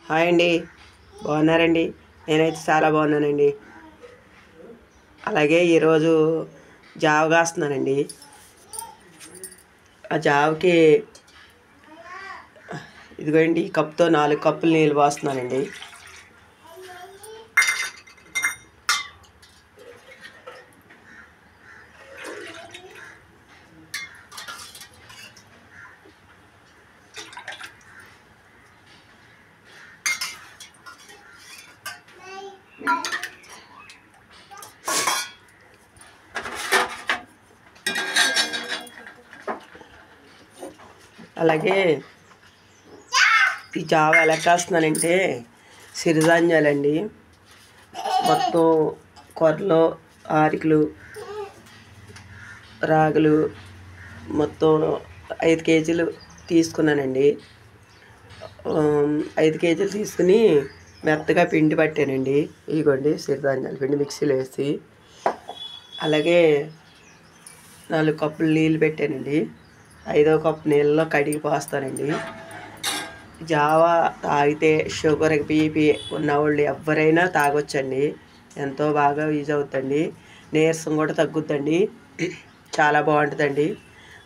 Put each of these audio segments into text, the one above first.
Hi అండి, బాగున్నారండి? నేనైతే చాలా బాగున్నానండి. అలాగే ఈరోజు జావ కాస్తున్నానండి. ఆ జావకి ఇదిగోండి ఈ కప్తో 4 కప్పులు నీళ్ళు పోస్తున్నానండి. అలాగే ఈ జావ ఎలా కాస్తున్నానంటే సిరిధాన్యాలండి. మొత్తం కొర్రలు, ఆరికలు, రాగులు మొత్తం 5 కేజీలు తీసుకున్నానండి. 5 కేజీలు తీసుకుని మెత్తగా పిండి పట్టానండి. ఇదిగోండి సిరిధాన్యాల పిండి మిక్సీలో వేసి. అలాగే 4 కప్పులు నీళ్ళు పెట్టానండి. 5వ కప్పు నీళ్ళలో కడిగి పోస్తానండి. జావా తాగితే షుగర్, బీపీ ఉన్నవాళ్ళు ఎవరైనా తాగొచ్చండి. ఎంతో బాగా యూజ్ అవుతుందండి. నీరసం కూడా తగ్గుద్దండి. చాలా బాగుంటుందండి.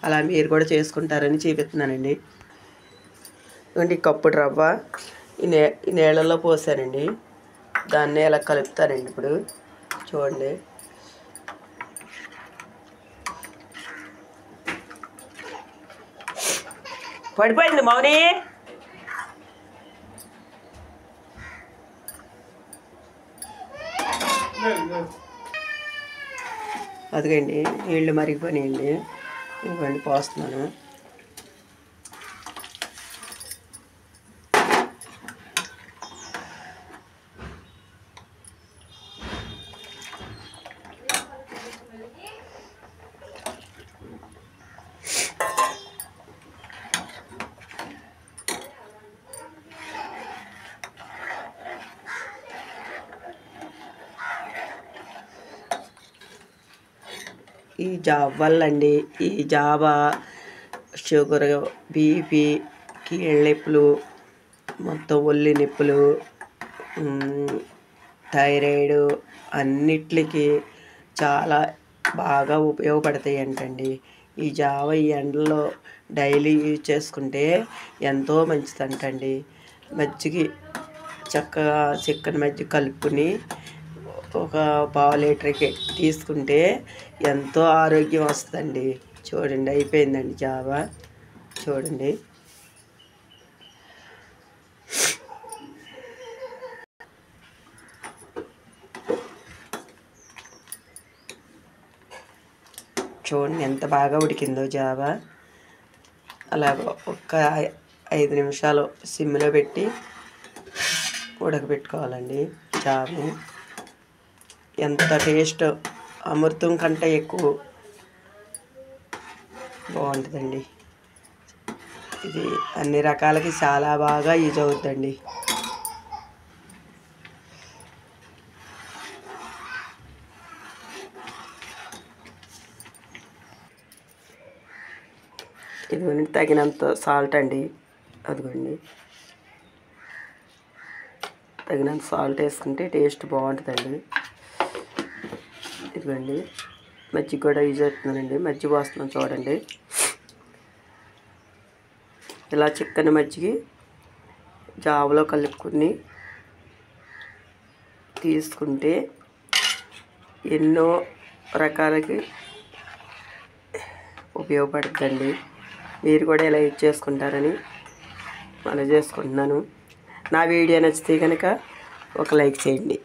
అలా మీరు కూడా చేసుకుంటారని చూపిస్తున్నానండి. ఈ కప్పుడు రవ్వ ఈ నీళ్ళల్లో పోసానండి. దాన్ని ఇలా కలుపుతానండి. ఇప్పుడు చూడండి, పడిపోయింది మౌని. అదిగండి నీళ్ళు మరిగిపోయినాయండి. ఇవ్వండి పోస్తున్నాను. ఈ జావ వల్ల అండి, ఈ జావ షుగర్, బీపీ, కీళ్ళ నొప్పులు, మొత్తం ఒళ్ళు నొప్పులు, థైరాయిడ్ అన్నిటికి చాలా బాగా ఉపయోగపడతాయి అంటండి. ఈ జావ ఈ ఎండలో డైలీ యూజ్ చేసుకుంటే ఎంతో మంచిదంటండి. మజ్జిగ చక్కగా చిక్కని మజ్జిగ కలుపుకొని ఒక పావు లీటర్కి తీసుకుంటే ఎంతో ఆరోగ్యం వస్తుందండి. చూడండి, అయిపోయిందండి జావ. చూడండి, చూడండి ఎంత బాగా ఉడికిందో జావ. అలాగ ఒక 5 నిమిషాలు సిమ్లో పెట్టి ఉడకబెట్టుకోవాలండి జావని. ఎంత టేస్ట్, అమృతం కంటే ఎక్కువ బాగుంటుందండి. ఇది అన్ని రకాలకి చాలా బాగా యూజ్ అవుతుందండి. ఇదిగోండి తగినంత సాల్ట్ అండి. అదిగోండి తగినంత సాల్ట్ వేసుకుంటే టేస్ట్ బాగుంటుందండి. ఇదిగోండి మజ్జిగ కూడా యూజ్ అవుతుందండి. మజ్జిగ పోస్తున్నాం చూడండి. ఇలా చిక్కని మజ్జిగ జావలో కలుపుకొని తీసుకుంటే ఎన్నో రకాలకి ఉపయోగపడుతుందండి. మీరు కూడా ఇలా యూజ్ చేసుకుంటారని మనం చేసుకుంటున్నాను. నా వీడియో నచ్చితే కనుక ఒక లైక్ చేయండి.